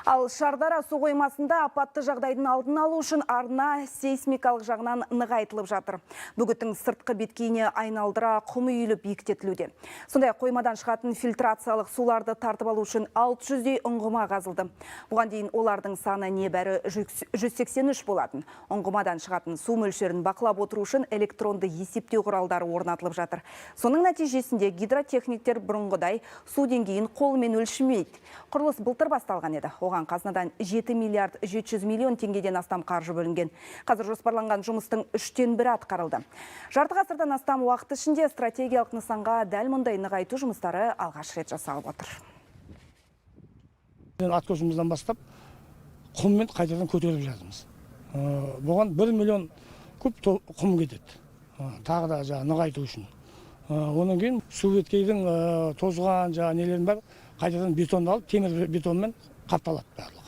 Ал Шардара су қоймасында апатты жағдайдың алдын алу үшін арна сейсмикалық жағынан нығайтылып жатыр. Бүгіттің сыртқы беткейіне айналдыра құм үйіліп бекітілуде. Сондай қоймадан шығатын фильтрациялық суларды тартып алу үшін 600-дей ұңғыма қазылды. Бұған дейін олардың саны небәрі 183 болатын. Ұңғымадан шығатын су мөлшерін бақылап отыру үшін электронды есептеу құралдары орнатылып жатыр. Соның нәтижесінде гидротехниктер бұрынғыдай су деңгейін қолмен өлшемейді. Құрылыс былтыр басталған еді. Оған қазынадан 7 миллиард 700 миллион теңгеден астам қаржы бөлінген. Қазір жоспарланған жұмыстың 3/1 атқарылды. Жарты ғасырдан астам уақыт ішінде стратегиялық нысанға дәл мұндай нығайту жұмыстары алғаш рет жасалып отыр. Аткөзімізден бастап құммен қайтадан көтеріп жатырмыз. Бұған 1 миллион куб құм кетеді. Тағы да нығайту үшін. Оның кейін су беткейдің тозған нелерін бар қайтадан бетондалып, темір бетонмен қапталады барлығы.